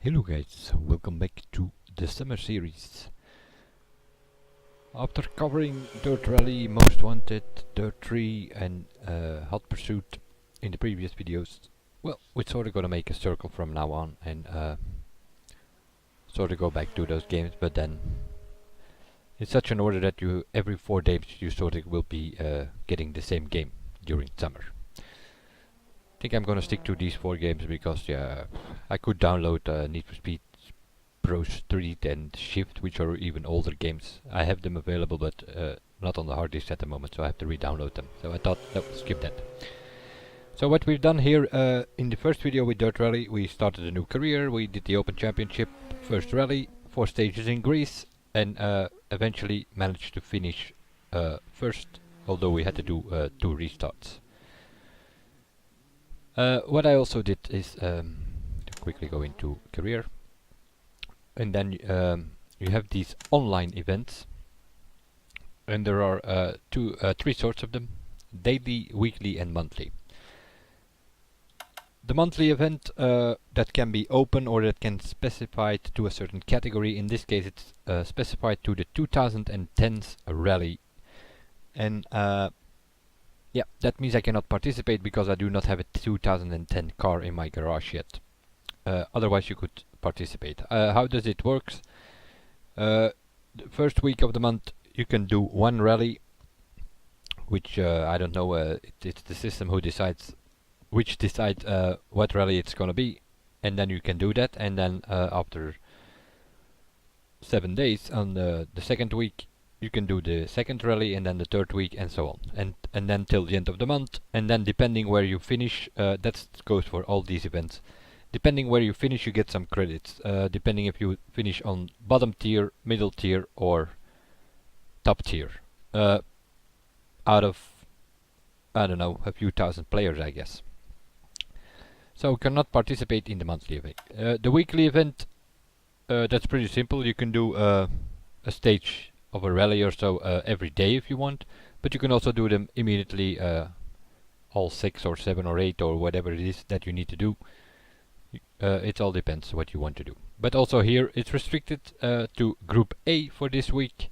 Hello guys, welcome back to the summer series. After covering Dirt Rally, Most Wanted, Dirt 3 and Hot Pursuit in the previous videos, well, we're sort of gonna make a circle from now on and sort of go back to those games, but then in such an order that you every 4 days you sort of will be getting the same game during summer. I think I'm gonna stick to these 4 games because yeah, I could download Need for Speed Pro Street and Shift, which are even older games. I have them available, but not on the hard disk at the moment, so I have to re-download them. So I thought, no, skip that. So what we've done here in the first video with Dirt Rally, we started a new career, we did the Open Championship, first rally, 4 stages in Greece, and eventually managed to finish first, although we had to do 2 restarts. What I also did is to quickly go into career, and then you have these online events, and there are 3 sorts of them: daily, weekly and monthly. The monthly event that can be open or that can specified to a certain category. In this case it's specified to the 2010s rally, and yeah, that means I cannot participate because I do not have a 2010 car in my garage yet. Otherwise you could participate. How does it work? The first week of the month you can do 1 rally, which I don't know, it's the system who decides what rally it's gonna be, and then you can do that, and then after 7 days on the second week you can do the second rally, and then the third week, and so on, and then till the end of the month, and then depending where you finish, that goes for all these events. Depending where you finish you get some credits, depending if you finish on bottom tier, middle tier or top tier, out of, I don't know, a few thousand players I guess. So cannot participate in the monthly event. The weekly event, that's pretty simple. You can do a stage of a rally or so every day if you want, but you can also do them immediately, all 6 or 7 or 8 or whatever it is that you need to do. It all depends what you want to do. But also here it's restricted to Group A for this week,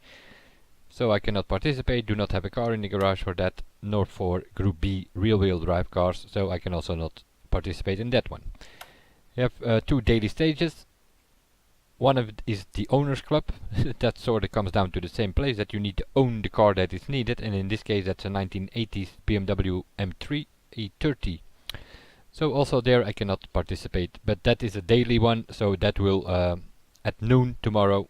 so I cannot participate, do not have a car in the garage for that, nor for Group B rear-wheel drive cars, so I can also not participate in that one. You have 2 daily stages. One of it is the Owners Club. That sort of comes down to the same place, that you need to own the car that is needed, and in this case that's a 1980s BMW M3 E30. So also there I cannot participate, but that is a daily one, so that will at noon tomorrow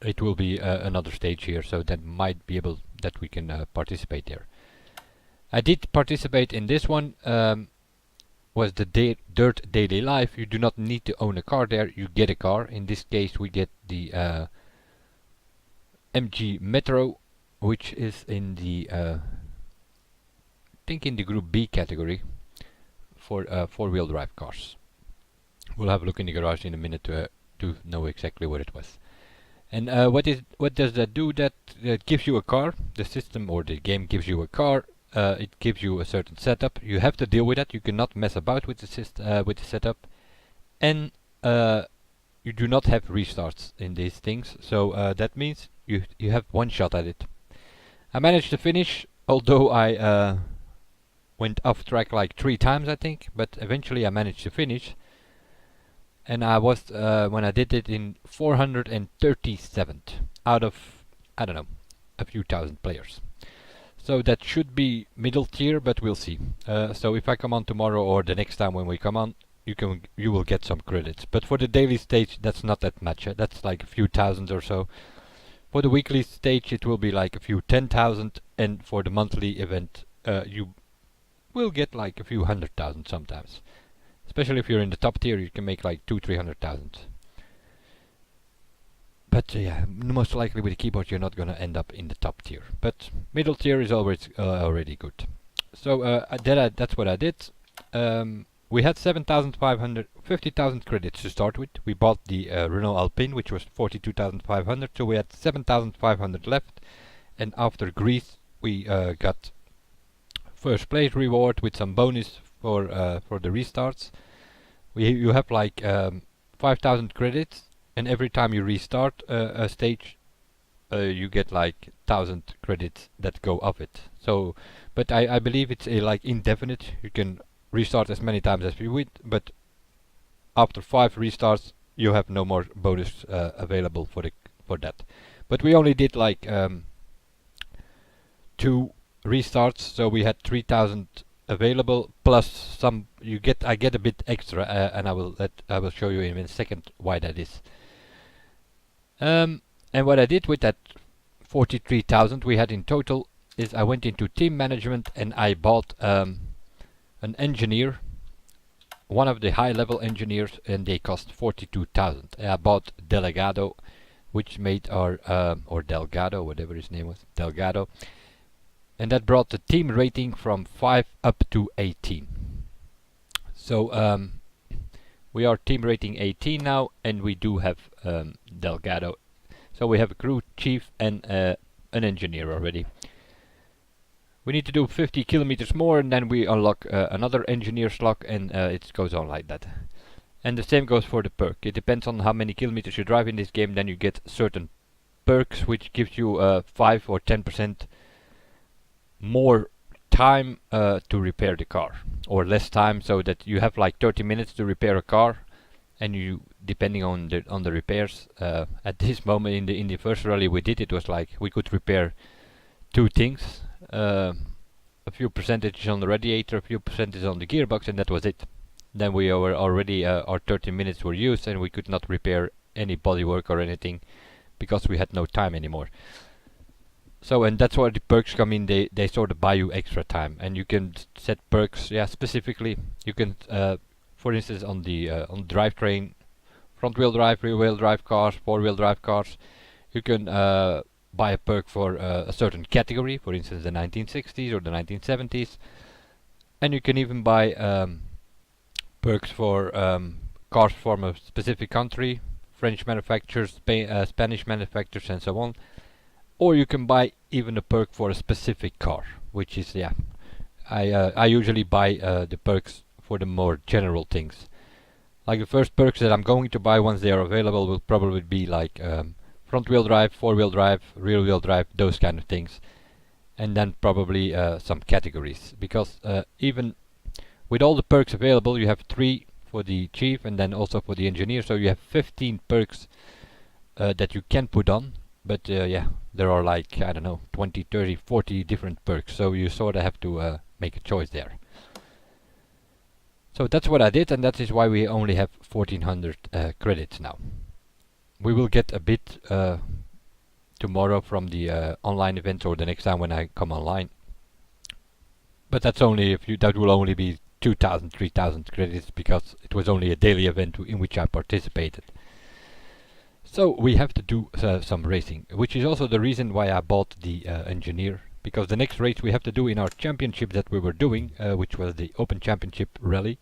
it will be another stage here, so that might be able that we can participate there. I did participate in this one, was the Dirt Daily Life. You do not need to own a car there, you get a car. In this case we get the MG Metro, which is in the I think in the Group B category for 4-wheel drive cars. We'll have a look in the garage in a minute to know exactly what it was. And what does that do? That gives you a car. The system or the game gives you a car. It gives you a certain setup. You have to deal with that. You cannot mess about with the setup, and you do not have restarts in these things. So that means you have one shot at it. I managed to finish, although I went off track like 3 times I think, but eventually I managed to finish, and I was when I did it in 437th out of, I don't know, a few thousand players. So that should be middle tier, but we'll see. So if I come on tomorrow or the next time when we come on, you will get some credits. But for the daily stage that's not that much, that's like a few thousand or so. For the weekly stage it will be like a few 10,000, and for the monthly event you will get like a few 100,000 sometimes. Especially if you're in the top tier you can make like 200,000-300,000. But yeah, most likely with the keyboard you're not gonna end up in the top tier. But middle tier is always already good. So that's what I did. We had 50,000 credits to start with. We bought the Renault Alpine, which was 42,500, so we had 7,500 left. And after Greece we got first place reward with some bonus for the restarts. You have like 5,000 credits, and every time you restart a stage, you get like 1,000 credits that go off it. So, but I believe it's like indefinite. You can restart as many times as you want, but after 5 restarts, you have no more bonus available for that. But we only did like 2 restarts, so we had 3,000 available plus some. I get a bit extra, and I will show you in a second why that is. And what I did with that 43,000 we had in total is I went into team management and I bought an engineer, one of the high level engineers, and they cost 42,000. I bought Delegado, which made our or Delgado, whatever his name was, Delgado, and that brought the team rating from 5 up to 18. So we are team rating 18 now, and we do have Delgado. So we have a crew chief and an engineer already. We need to do 50 kilometers more, and then we unlock another engineer slot, and it goes on like that. And the same goes for the perk. It depends on how many kilometers you drive in this game, then you get certain perks which gives you 5 or 10% more time to repair the car, or less time, so that you have like 30 minutes to repair a car, and you, depending on the repairs, at this moment in the first rally we did, it was like we could repair 2 things, a few percentages on the radiator, a few percentages on the gearbox, and that was it. Then we were already our 30 minutes were used, and we could not repair any bodywork or anything because we had no time anymore. So, and that's where the perks come in. They sort of buy you extra time, and you can set perks. Yeah, specifically, you can, for instance, on the drivetrain, front-wheel drive, rear-wheel drive cars, four-wheel drive cars, you can buy a perk for a certain category, for instance, the 1960s or the 1970s, and you can even buy perks for cars from a specific country, French manufacturers, Spanish manufacturers, and so on. Or you can buy even a perk for a specific car, which is, yeah, I usually buy the perks for the more general things. Like the first perks that I'm going to buy once they are available will probably be like front wheel drive, four wheel drive, rear wheel drive, those kind of things. And then probably some categories, because even with all the perks available, you have 3 for the chief and then also for the engineer, so you have 15 perks that you can put on. But yeah, there are like, I don't know, 20, 30, 40 different perks, so you sort of have to make a choice there. So that's what I did, and that is why we only have 1400 credits now. We will get a bit tomorrow from the online event, or the next time when I come online. But that's only if you, that will only be 2000, 3000 credits, because it was only a daily event in which I participated. So we have to do some racing, which is also the reason why I bought the engineer, because the next race we have to do in our championship that we were doing, which was the Open Championship Rally.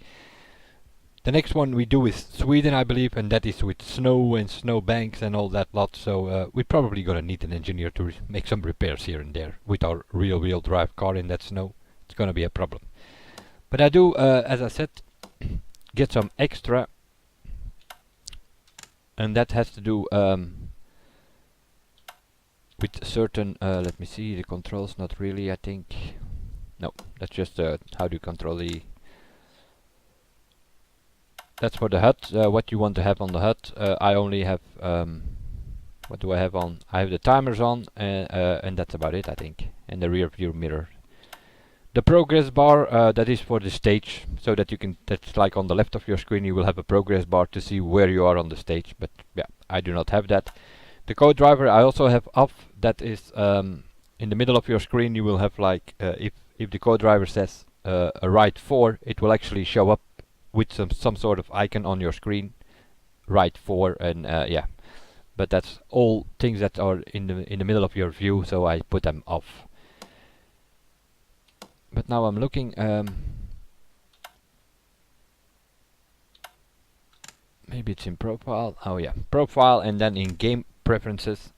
The next one we do is Sweden, I believe, and that is with snow and snow banks and all that lot, so we're probably gonna need an engineer to make some repairs here and there. With our rear-wheel drive car in that snow, it's gonna be a problem. But I do, as I said, get some extra, and that has to do with certain, let me see, the controls, not really, I think. No, that's just how do you control the... That's for the HUD, what you want to have on the HUD. I only have, what do I have on? I have the timers on, and that's about it, I think. And the rear view mirror. The progress bar, that is for the stage, so that you can, that's like on the left of your screen, you will have a progress bar to see where you are on the stage, but yeah, I do not have that. The co-driver I also have off, that is in the middle of your screen. You will have like, if the co-driver says a right 4, it will actually show up with some sort of icon on your screen, right 4, and yeah, but that's all things that are in the middle of your view, so I put them off. But now I'm looking, maybe it's in profile. Oh yeah, profile, and then in game preferences.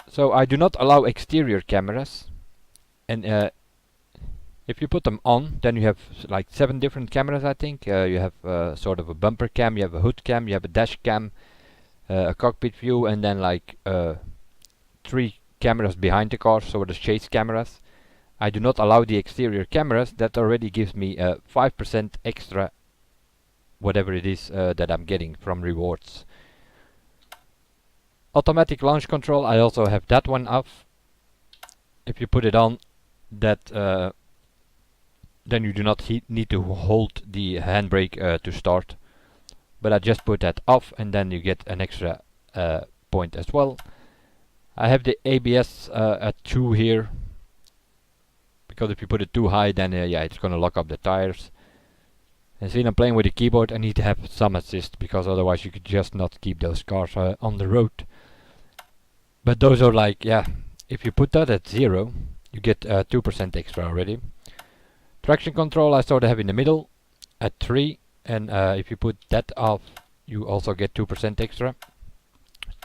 So I do not allow exterior cameras, and If you put them on, then you have like 7 different cameras, I think. You have sort of a bumper cam, you have a hood cam, you have a dash cam, a cockpit view, and then like 3 cameras behind the car, so the chase cameras. I do not allow the exterior cameras. That already gives me 5% extra, whatever it is that I'm getting from rewards. Automatic launch control, I also have that one off. If you put it on, that then you do not need to hold the handbrake to start. But I just put that off, and then you get an extra point as well. I have the ABS at 2 here, because if you put it too high, then yeah, it's gonna lock up the tires. And since I'm playing with the keyboard, I need to have some assist, because otherwise you could just not keep those cars on the road. But those are like, yeah, if you put that at 0, you get 2% extra already. Traction control I sort of have in the middle at 3, and if you put that off, you also get 2% extra.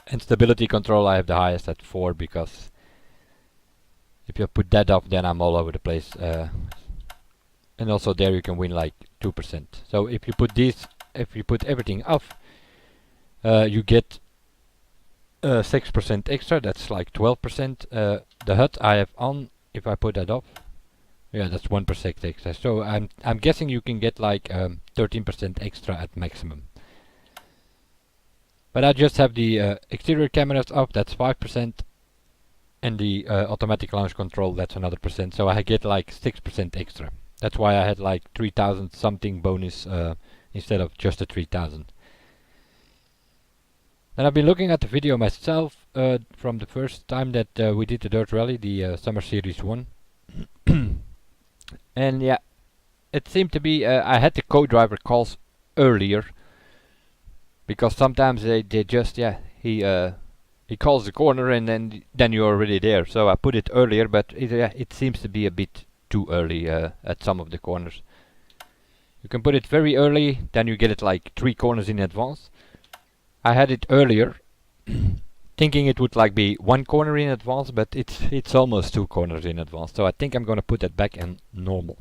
And stability control I have the highest at 4, because if you put that off, then I'm all over the place. And also there you can win like 2%. So if you put everything off, you get 6% extra. That's like 12%. The HUD I have on. If I put that off, yeah, that's 1% extra. So I'm guessing you can get like 13% extra at maximum. But I just have the exterior cameras off. That's 5%. And the automatic launch control, that's another percent. So I get like 6% extra. That's why I had like 3000 something bonus instead of just the 3000. Then I've been looking at the video myself from the first time that we did the Dirt Rally, the Summer Series 1. And yeah, it seemed to be, I had the co-driver calls earlier, because sometimes they just, yeah, he calls the corner and then you're already there. So I put it earlier, but it seems to be a bit too early at some of the corners. You can put it very early, then you get it like 3 corners in advance. I had it earlier, thinking it would like be 1 corner in advance, but it's almost 2 corners in advance. So I think I'm gonna put that back in normal.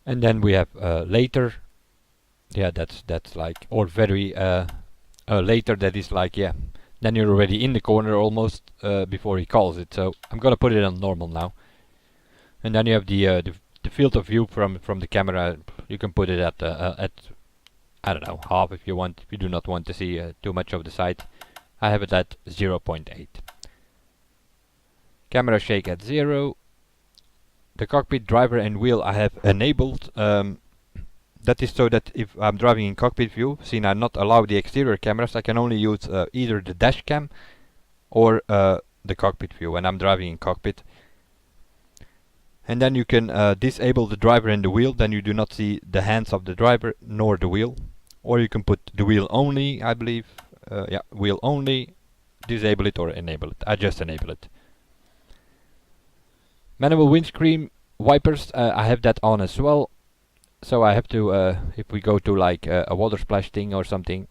And then we have later. Yeah, that's like, or very later, that is like, yeah, then you're already in the corner almost before he calls it. So I'm gonna put it on normal now. And then you have the field of view from the camera. You can put it at I don't know, half if you want, if you do not want to see too much of the side. I have it at 0.8. Camera shake at 0. The cockpit, driver and wheel I have enabled. That is so that if I'm driving in cockpit view, since I'm not allowed the exterior cameras, I can only use either the dash cam or the cockpit view when I'm driving in cockpit. And then you can disable the driver and the wheel, then you do not see the hands of the driver nor the wheel. Or you can put the wheel only, I believe. Yeah, wheel only, disable it or enable it. I just enable it. Manual windscreen wipers, I have that on as well. So I have to, if we go to like a water splash thing or something,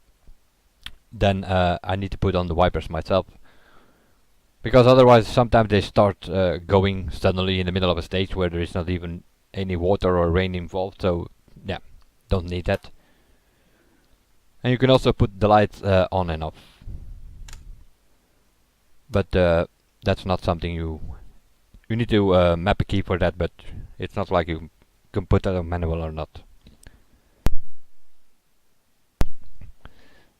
then I need to put on the wipers myself. Because otherwise sometimes they start going suddenly in the middle of a stage where there is not even any water or rain involved. So yeah, don't need that. And you can also put the lights on and off. But that's not something you need to map a key for that, but it's not like you can put that on manual or not.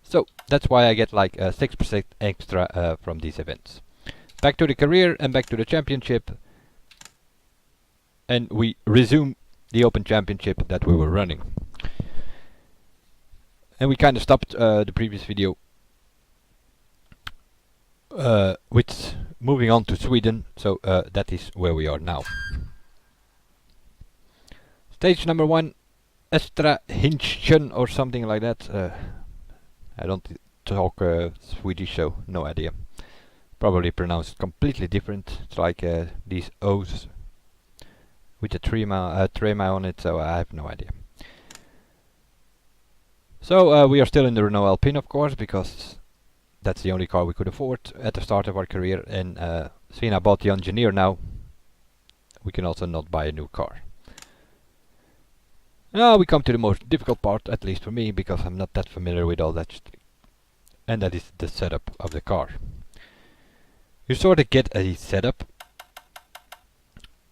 So that's why I get like 6% extra from these events. Back to the career and back to the championship, and we resume the Open Championship that we were running. And we kind of stopped the previous video with moving on to Sweden, so that is where we are now. Stage number 1, Östra Hinchen or something like that. I don't talk Swedish, so no idea. Probably pronounced completely different. It's like these O's with a trema on it, so I have no idea. So we are still in the Renault Alpine, of course, because that's the only car we could afford at the start of our career. And seeing I bought the Engineer now, we can also not buy a new car. Now we come to the most difficult part, at least for me, because I'm not that familiar with all that and that is the setup of the car. You sort of get a setup,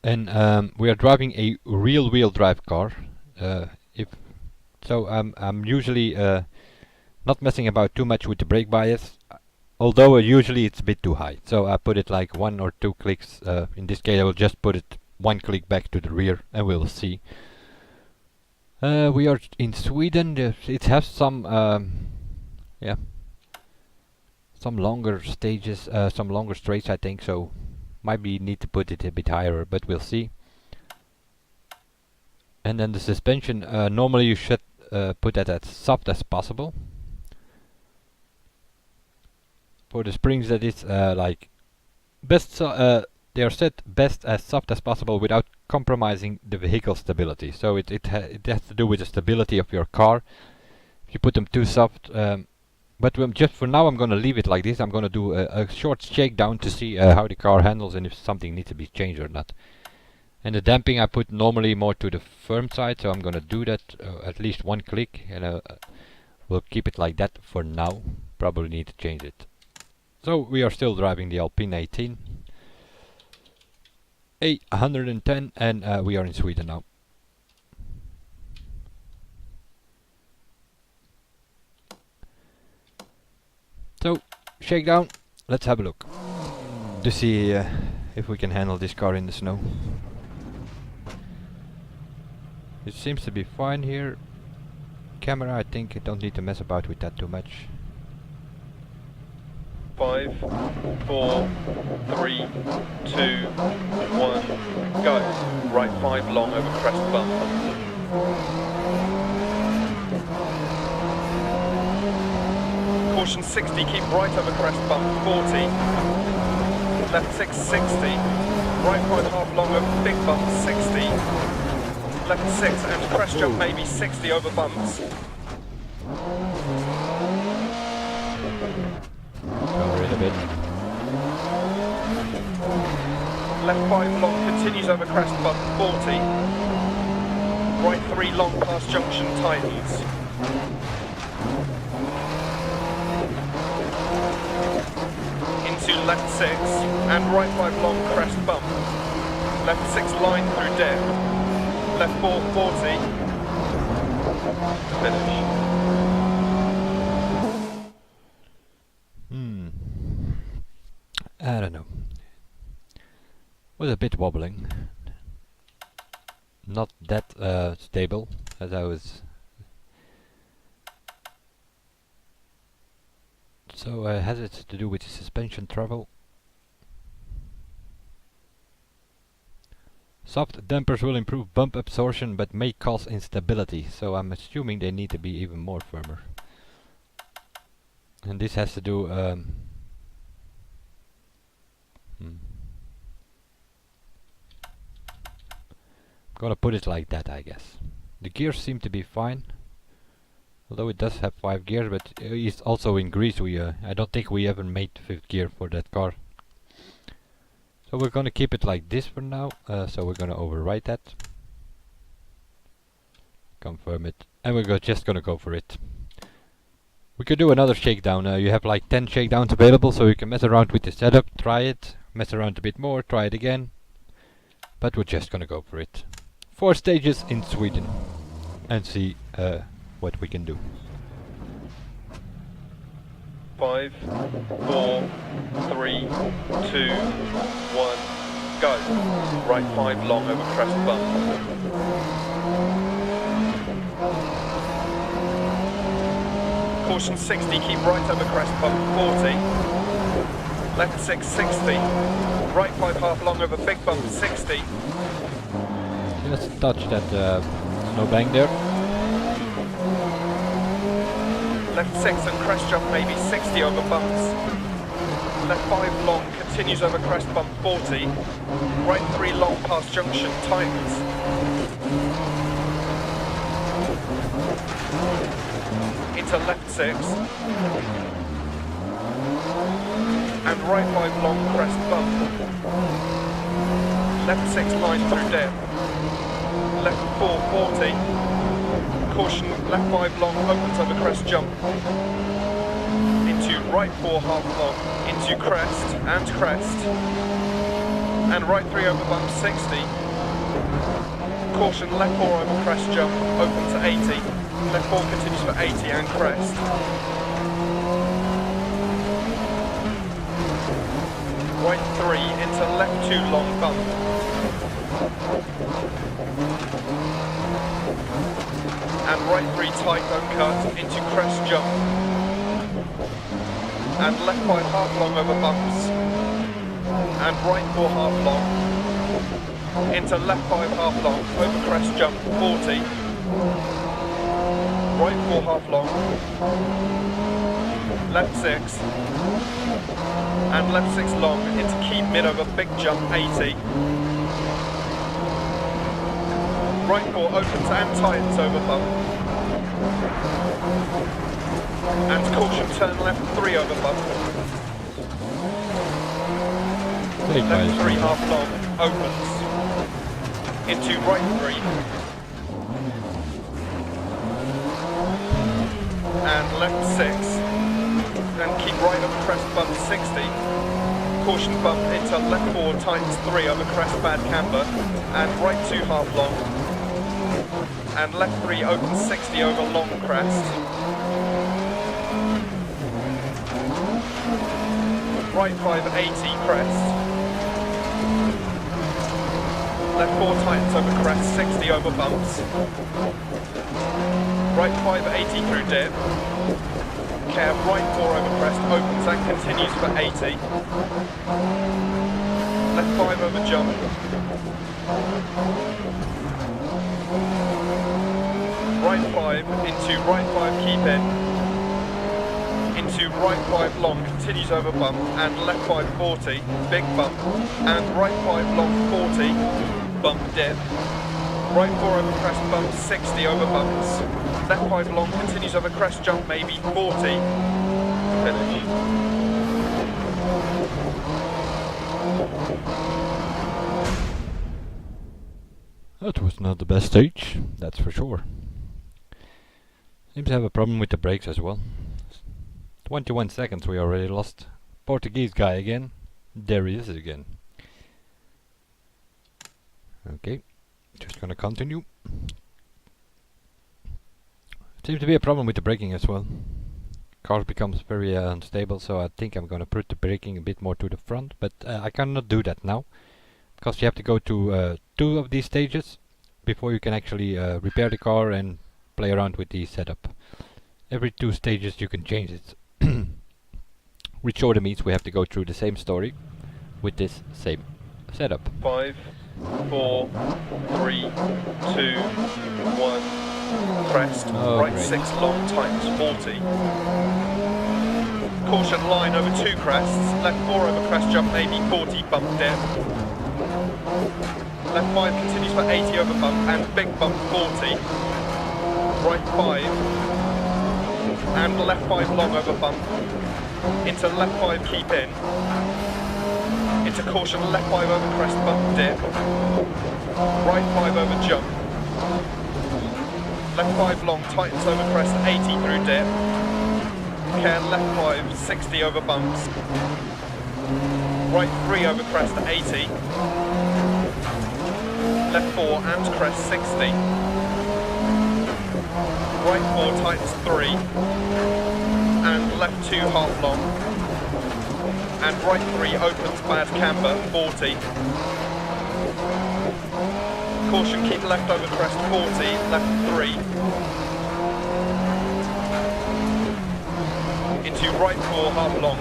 and we are driving a rear-wheel drive car. I'm usually not messing about too much with the brake bias, although usually it's a bit too high. So I put it like 1 or 2 clicks. In this case I will just put it 1 click back to the rear and we'll see. We are in Sweden. It has some some longer stages, some longer straights I think, so might be need to put it a bit higher, but we'll see. And then the suspension, normally you should put that as soft as possible. For the springs that is like best, they are set best as soft as possible without compromising the vehicle stability. So it has to do with the stability of your car. If you put them too soft, but just for now I'm gonna leave it like this. I'm gonna do a short shakedown to see how the car handles and if something needs to be changed or not. And the damping I put normally more to the firm side, so I'm gonna do that at least 1 click, and we'll keep it like that for now. Probably need to change it. So we are still driving the Alpine A110, A110, and we are in Sweden now. So, shakedown, let's have a look to see if we can handle this car in the snow. It seems to be fine here. Camera, I think I don't need to mess about with that too much. 5, 4, 3, 2, 1, go. Right 5 long over crest bump. Caution 60, keep right over crest bump, 40. Left 6, 60. Right 5 half long over big bump, 60. Left 6 and crest jump maybe 60 over bumps. Over it a bit. Left 5 long continues over crest bump, 40. Right 3 long past junction tightens. Into left 6 and right 5 long crest bump. Left 6 line through dip. Left 4, 40. Finish. I don't know. Was a bit wobbling. Not that stable as I was. So has it to do with the suspension travel? Soft dampers will improve bump absorption but may cause instability, so I'm assuming they need to be even more firmer. And this has to do gonna put it like that, I guess. The gears seem to be fine, although it does have 5 gears, but it's also in Greece. I don't think we ever made 5th gear for that car. So we're gonna keep it like this for now. So we're gonna overwrite that, confirm it, and we're just gonna go for it. We could do another shakedown. You have like 10 shakedowns available, so you can mess around with the setup, try it, mess around a bit more, try it again. But we're just gonna go for it. 4 stages in Sweden, and see what we can do. 5, 4, 3, 2, 1, go. Right 5 long over crest bump. Caution 60, keep right over crest bump, 40. Left 6, 60. Right 5 half long over big bump, 60. Just touch that snow bank there. Left 6 and crest jump maybe 60 over bumps. Left 5 long continues over crest bump, 40. Right 3 long past junction tightens. Into left 6. And right 5 long crest bump. left 6 line through dip, left 4 40, caution left 5 long, opens over crest jump, into right 4 half long, into crest, and right 3 over bump 60, caution left 4 over crest jump, open to 80, left 4 continues for 80 and crest. Right 3 into left 2 long bump. And right 3 tight uncut into crest jump. And left 5 half long over bumps. And right 4 half long. Into left 5 half long over crest jump 40. Right 4 half long. Left 6. And left 6 long into keep mid over big jump 80. Right 4 opens and tightens over bump. And caution turn left 3 over bump. Left 3 half long opens. Into right 3. And left 6. And keep right over crest bump 60. Caution bump into left 4 tightens 3 over crest bad camber. And right 2 half long. And left 3 opens 60 over long crest. Right 5 80 crest. Left 4 tightens over crest 60 over bumps. Right 5 80 through dip. Care right 4 over crest opens and continues for 80. Left 5 over jump. Right 5 into right 5 keep in. Into right 5 long continues over bump and left 5 40 big bump and right 5 long 40 bump dip. Right 4 over crest bump 60 over bumps. Left 5 long continues over crest jump maybe 40. Finish. That was not the best stage, that's for sure. Seems to have a problem with the brakes as well. 21 seconds we already lost. Portuguese guy again. There he is again. Okay, just gonna continue. Seems to be a problem with the braking as well. Car becomes very unstable, so I think I'm gonna put the braking a bit more to the front, but I cannot do that now, because you have to go to 2 of these stages before you can actually repair the car and play around with the setup. Every 2 stages you can change it. Which sort of means we have to go through the same story with this same setup. 5, 4, 3, 2, 1. Crest, right great. 6 long tightens 40. Caution line over 2 crests, left 4 over crest jump maybe 40 bump dip. Left 5 continues for 80 over bump and big bump 40. Right 5 and left 5 long over bump. Into left 5 keep in. Into caution left 5 over crest bump dip. Right 5 over jump. Left 5 long tightens over crest 80 through dip. Care left 5 60 over bumps. Right 3 over crest 80. Left 4 and crest 60. Right 4 tightens 3. And left 2 half long. And right 3 opens bad camber 40. Caution keep left over crest 40, left 3. Into right 4 half long,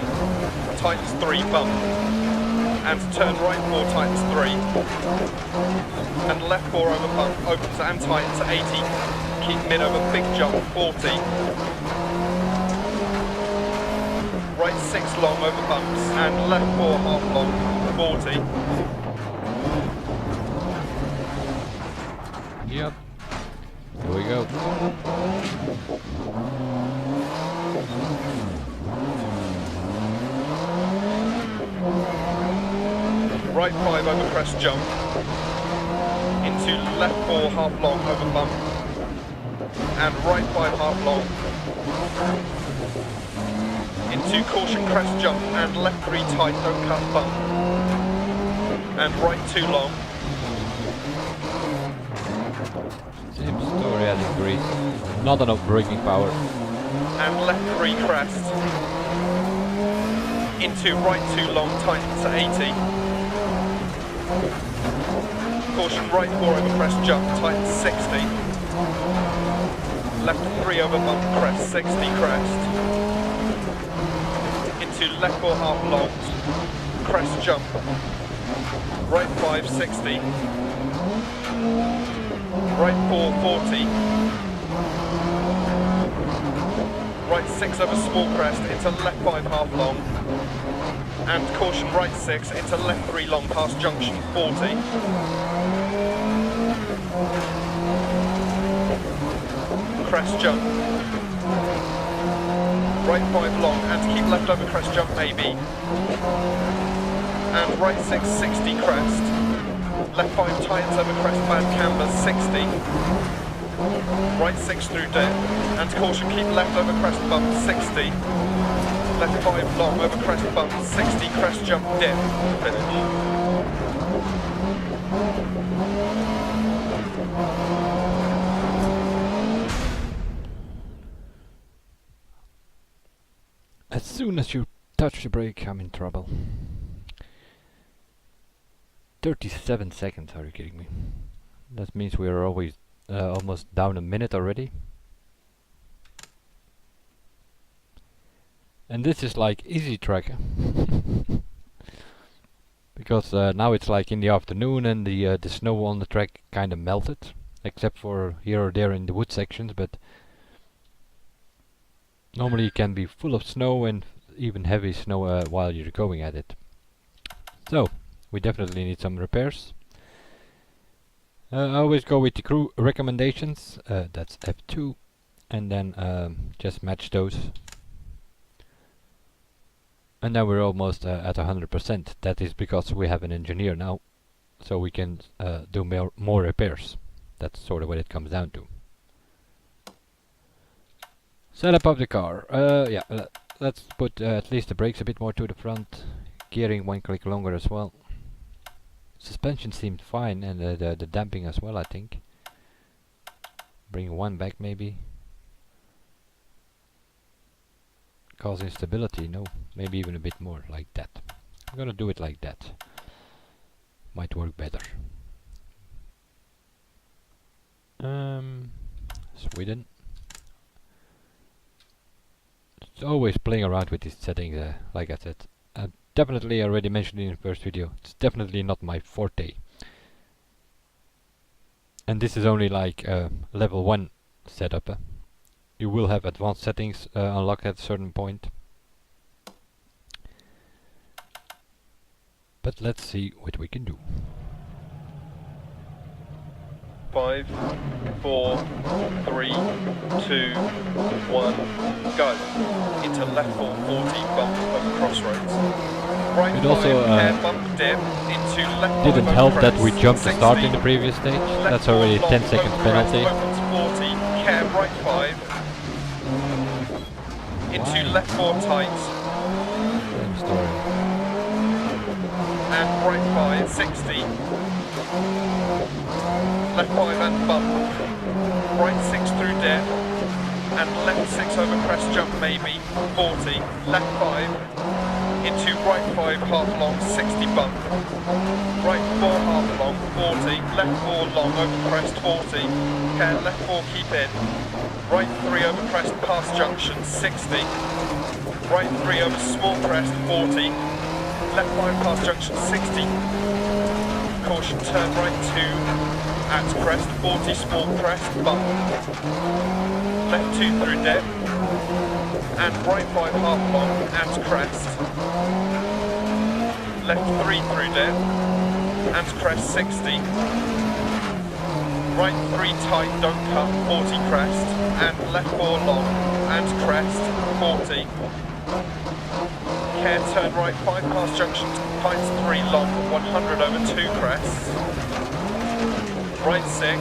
tightens 3 bump. And turn right 4 tightens 3. And left 4 over bump, opens and tightens 80. Keep mid over big jump 40. Right 6 long over bumps and left 4 half long 40. Yep. Here we go. right 5 over crest jump, into left 4 half long over bump, and right 5 half long, into caution crest jump, and left 3 tight, don't cut bump, and right 2 long, Same story as in Greece. Not enough braking power. and left 3 crest, into right 2 long, tightens at 80, caution right 4 over crest jump, tightens 60, left 3 over bump crest, 60 crest, into left 4 half long, crest jump, right 5 60, right 4 40, right 6 over small crest into left 5 half long, and caution right 6 into left 3 long past junction 40. Crest jump. Right 5 long and keep left over crest jump maybe. And right 6 60 crest. Left 5 tightens over crest bad camber 60. Right 6 through dip, and caution keep left over crest bump 60, left 5 long over crest bump 60, crest jump dip, finish. As soon as you touch the brake, I'm in trouble. 37 seconds, are you kidding me? That means we are always almost down a minute already. And this is like easy track. Because now it's like in the afternoon and the snow on the track kind of melted. Except for here or there in the wood sections, but normally it can be full of snow and even heavy snow while you're going at it. So, we definitely need some repairs. I always go with the crew recommendations, that's F2, and then just match those. And now we're almost at 100%. That is because we have an engineer now, so we can do more repairs. That's sort of what it comes down to. Setup of the car. Yeah, let's put at least the brakes a bit more to the front. Gearing 1 click longer as well. Suspension seemed fine, and the damping as well, I think. Bring 1 back maybe. Cause instability, no. Maybe even a bit more, like that. I'm gonna do it like that. Might work better. Sweden. It's always playing around with these settings, like I said. Definitely already mentioned in the first video, it's definitely not my forte. And this is only like level 1 setup. You will have advanced settings unlocked at a certain point. But let's see what we can do. 5, 4, 3, 2, 1, go. Into left 4, 40, bump over crossroads. Right It 5, also bump dip, into left 5 didn't over help that crest, we jumped the 60, start in the previous stage. left That's 4 already long 10 seconds over penalty. crest, opens 40, care right 5, into Why? left 4 tight, Same story. and right 5, 60. Left 5 and bump, right 6 through dip, and left 6 over crest jump maybe, 40, left 5, into right 5 half long, 60 bump, right 4 half long, 40, left 4 long over crest, 40, care left 4 keep in, right 3 over crest past junction, 60, right 3 over small crest, 40, left 5 past junction, 60, caution turn right 2, at crest, 40 small crest, bump, left 2 through dip, and right 5 half long, at crest, left 3 through dip, and crest 60, right 3 tight, don't cut, 40 crest, and left 4 long, and crest, 40, care, turn right, 5 past junction, tightens 3 long, 100 over 2 crests. Right 6,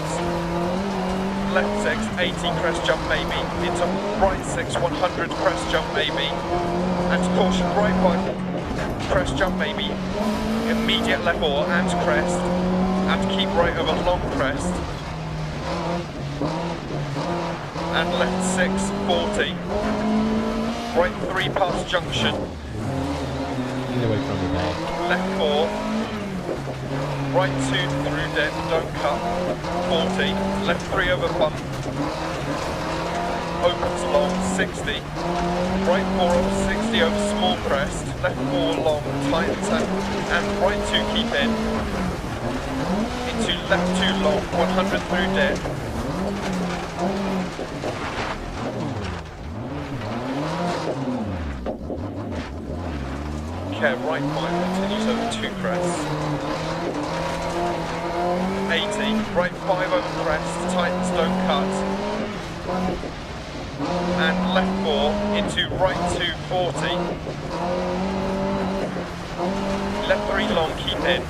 left 6, 80 crest jump maybe, into right 6, 100 crest jump maybe, and caution right 5, crest jump maybe, immediate left 4 and crest, and keep right over long crest, and left 6, 40, right 3 past junction, Get away from the ball. left 4, right 2 through dip, don't cut, 40, left 3 over bump, opens long, 60, right 4 over 60 over small crest, left 4 long, tightens and right 2 keep in, into left 2 long, 100 through dip, care, right 5 continues over 2 crests, 80, right 5 over crest, tightens, don't cut, and left 4 into right 2, 40, left 3 long, keep in,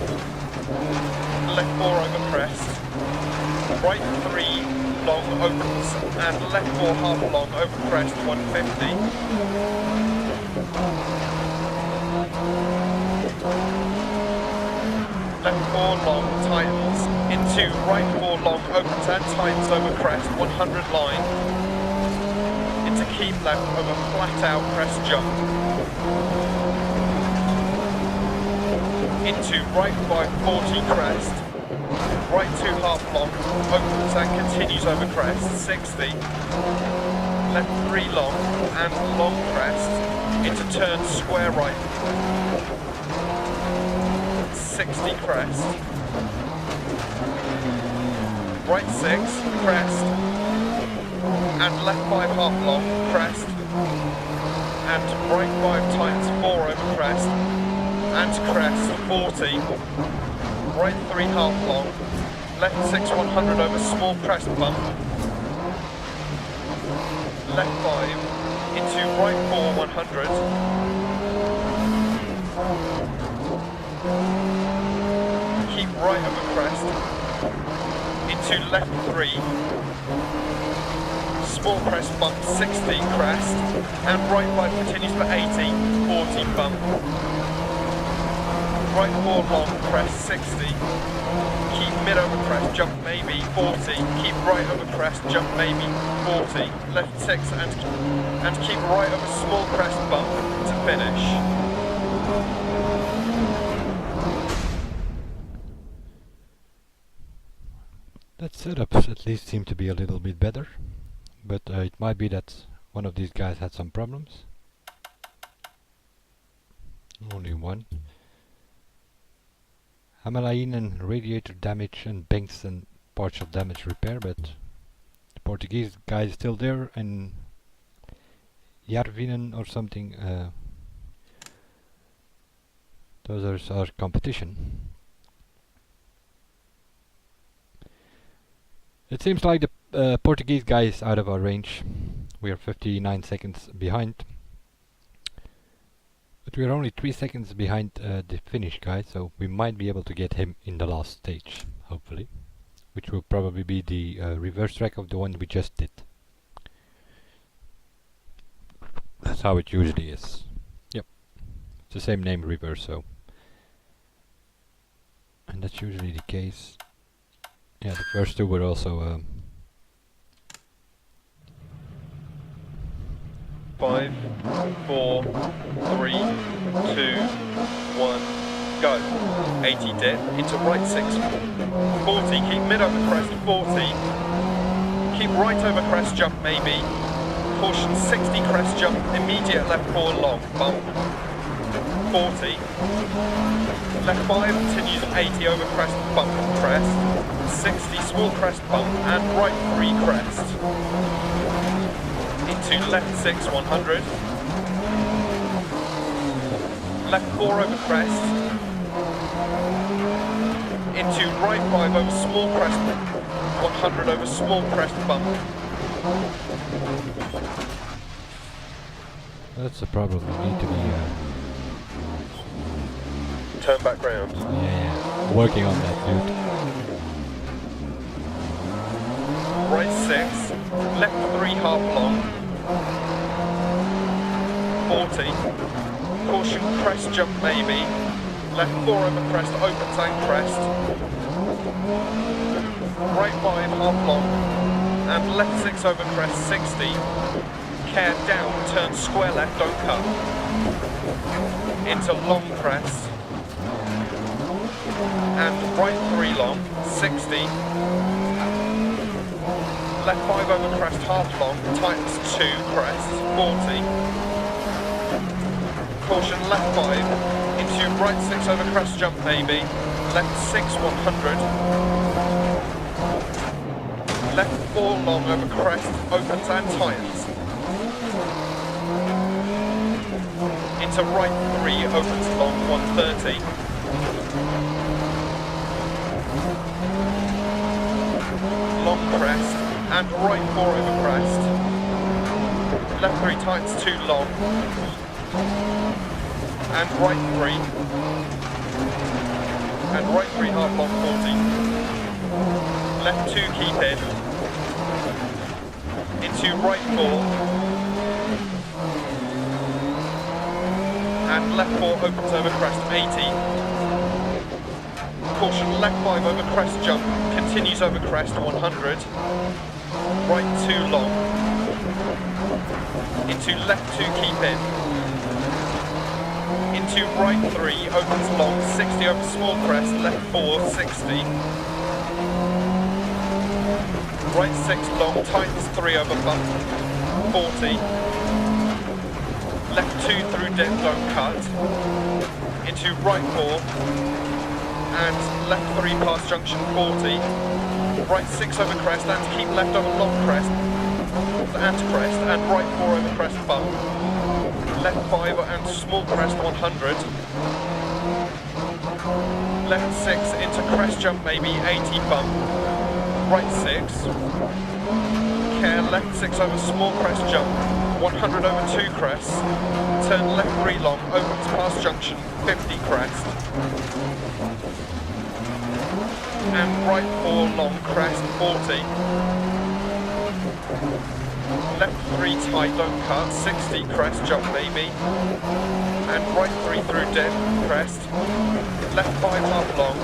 left 4 over crest, right 3 long opens, and left 4 half long over crest, 150, left 4 long, tightens, into right 4 long, opens and tightens over crest, 100 line, into keep left over flat out crest jump, into right 5, 40 crest, right 2 half long, opens and continues over crest, 60, left 3 long, and long crest, into turn square right, 60 crest, right 6, crest, and left 5 half long, crest, and right 5 tightens 4 over crest, and crest, 40, right 3 half long, left 6 100 over small crest bump, left 5, into right 4 100, keep right over crest, into left 3, small crest bump 60 crest, and right 5 continues for 80, 40 bump, right 4 long crest 60, keep mid over crest, jump maybe 40, keep right over crest, jump maybe 40, left 6 and keep right over small crest bump to finish. That setup at least seemed to be a little bit better, but it might be that one of these guys had some problems. Only one. Hamalainen radiator damage and banks and partial damage repair, but the Portuguese guy is still there, and Järvinen or something, those are our competition. It seems like the Portuguese guy is out of our range. We are 59 seconds behind. But we are only 3 seconds behind the Finnish guy, so we might be able to get him in the last stage, hopefully. Which will probably be the reverse track of the one we just did. That's how it usually is. Yep. It's the same name, reverse, so. And that's usually the case. Yeah, the first two were also 5, 4, 3, 2, 1, go. 80 dip, into right 6, 40, keep mid over crest, 40, keep right over crest jump maybe, caution 60 crest jump, immediate left 4 long, bump, 40, left 5 continues 80 over crest, bump and crest, 60 small crest bump and right 3 crest, into left 6 100, left 4 over crest, into right 5 over small crest, 100 over small crest bump. that's the problem. We need to be turn back round. Yeah, working on that, dude. Right 6, left 3 half long, 40, caution crest jump maybe, left 4 over crest, opens and crest, right 5 half long, and left 6 over crest, 60, care down, turn square left, don't cut, into long crest, and right 3 long, 60, left 5 over crest, half long, tightens 2, crest, 40, caution left 5, into right 6 over crest jump maybe, left 6 100, left 4 long over crest, opens and tightens, into right 3, opens long 130, long crest, and right 4 over crest, left 3 tightens 2 long, and right 3, and right 3 half long 40, left 2 keep in, into right 4, and left 4 opens over crest 80, caution left 5 over crest jump, continues over crest 100, right 2 long, into left 2 keep in, into right 3 opens long 60 over small crest, left 4 60, right 6 long tightens 3 over bump 40, left 2 through dip don't cut, into right 4 and left 3 past junction 40, right 6 over crest and keep left over long crest and crest, and right 4 over crest bump, left 5 and small crest 100, left 6 into crest jump maybe 80 bump, right 6, care left 6 over small crest jump, 100 over 2 crests, turn left 3 long, opens past junction 50 crest, and right 4 long crest 40, left 3 tight don't cut 60 crest jump maybe, and right 3 through dip crest, left 5 half long,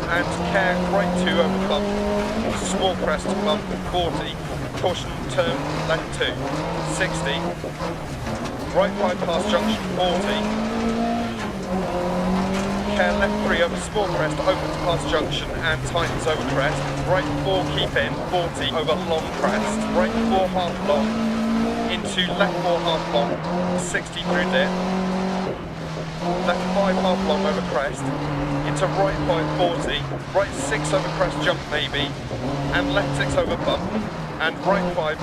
and care right 2 over bump, small crest bump 40, caution turn left 2 60, right 5 past junction 40, care left 3 over small crest, opens past junction and tightens over crest, right 4 keep in, 40 over long crest, right 4 half long, into left 4 half long, 60 through dip, left 5 half long over crest, into right 5 40, right 6 over crest jump maybe, and left 6 over bump, and right 5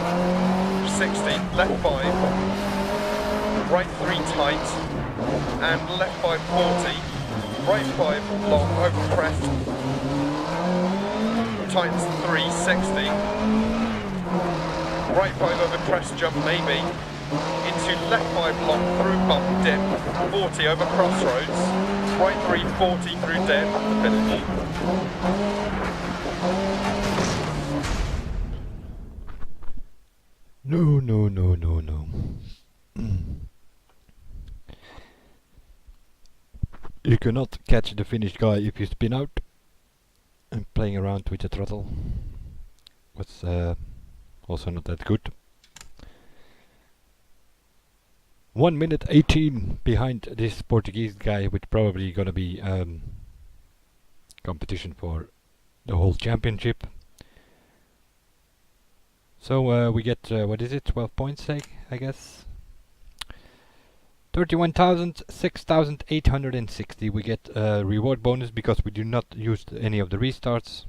60, left 5, right 3 tight, and left 5 40, right 5 long over crest, tightens 3 60, right 5 over crest jump maybe, into left 5 long through bump dip, 40 over crossroads, right 3 40 through dip, finish. No, no, no, no, no. You cannot catch the finished guy if you spin out. And playing around with the throttle was also not that good. 1 minute 18 behind this Portuguese guy, with probably gonna be competition for the whole championship. So we get, what is it, 12 points, I guess? 31,000, 6,860. We get a reward bonus because we do not use any of the restarts.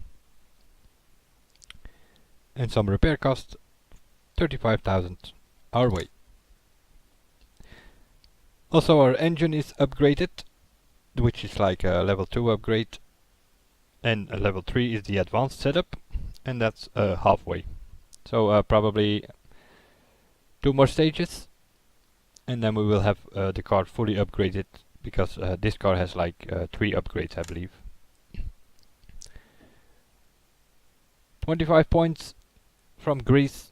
And some repair costs, 35,000 our way. Also our engine is upgraded, which is like a level 2 upgrade. And a level 3 is the advanced setup, and that's halfway. So probably 2 more stages, and then we will have the car fully upgraded, because this car has like 3 upgrades, I believe. 25 points from Greece.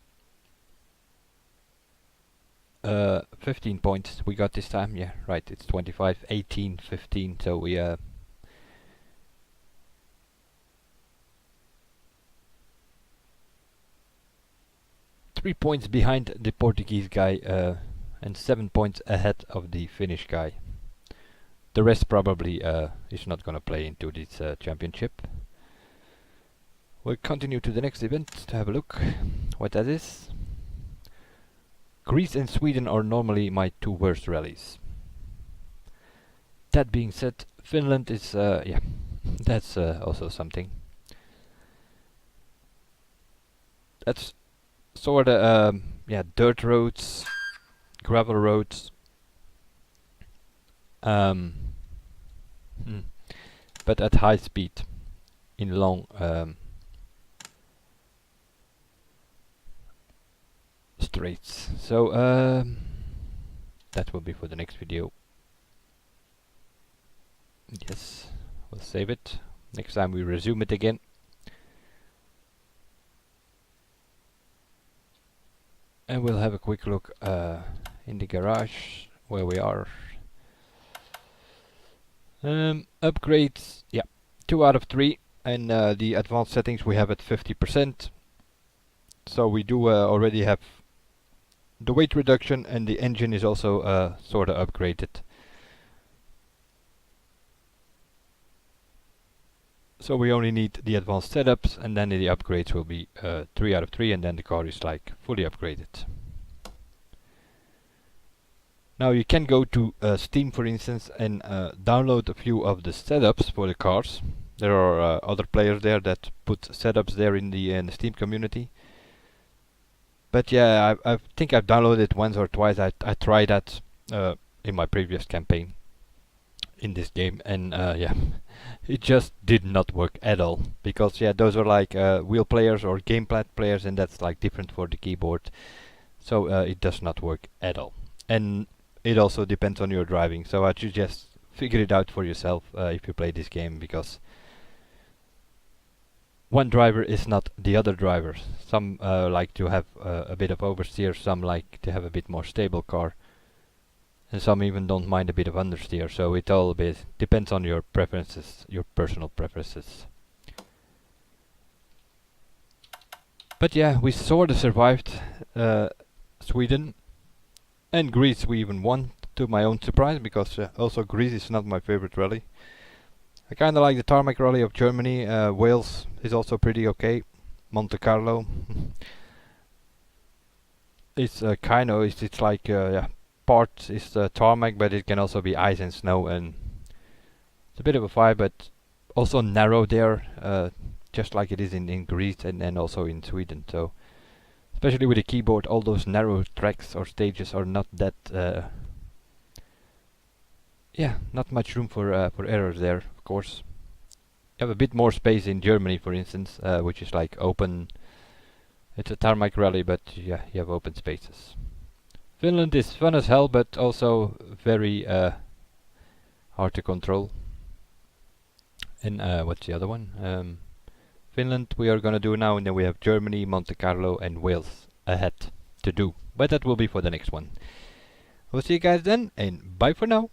15 points we got this time. Yeah, right, it's 25, 18, 15, so we 3 points behind the Portuguese guy and 7 points ahead of the Finnish guy. The rest probably is not gonna play into this championship. We'll continue to the next event to have a look what that is. Greece and Sweden are normally my 2 worst rallies. That being said, Finland is yeah, that's also something. That's sorta yeah, dirt roads, gravel roads. But at high speed in long straights. So that will be for the next video. Yes, we'll save it. Next time we resume it again. And we'll have a quick look in the garage where we are. Upgrades, yeah, 2 out of 3, and the advanced settings we have at 50%. So we do already have the weight reduction, and the engine is also sort of upgraded. So we only need the advanced setups, and then the upgrades will be 3 out of 3, and then the car is like fully upgraded. Now you can go to Steam, for instance, and download a few of the setups for the cars. There are other players there that put setups there in the Steam community. But yeah, I think I've downloaded it once or twice. I tried that in my previous campaign in this game, and yeah, it just did not work at all. Because yeah, those are like wheel players or gamepad players, and that's like different for the keyboard. So it does not work at all. And it also depends on your driving, so I should just figure it out for yourself if you play this game, because one driver is not the other driver. Some like to have a bit of oversteer, some like to have a bit more stable car, and some even don't mind a bit of understeer, so it all depends on your preferences, your personal preferences. But yeah, we sort of survived Sweden. And Greece we even won, to my own surprise, because also Greece is not my favorite rally. I kinda like the tarmac rally of Germany. Wales is also pretty okay. Monte Carlo. It's it's like yeah, part is tarmac, but it can also be ice and snow, and it's a bit of a fight, but also narrow there, just like it is in Greece and also in Sweden. So especially with the keyboard, all those narrow tracks or stages are not that yeah, not much room for errors there, of course. You have a bit more space in Germany, for instance, which is like open. It's a tarmac rally, but yeah, you have open spaces. Finland is fun as hell, but also very hard to control. And what's the other one? Finland we are gonna do now, and then we have Germany, Monte Carlo and Wales ahead to do. But that will be for the next one. We'll see you guys then, and bye for now.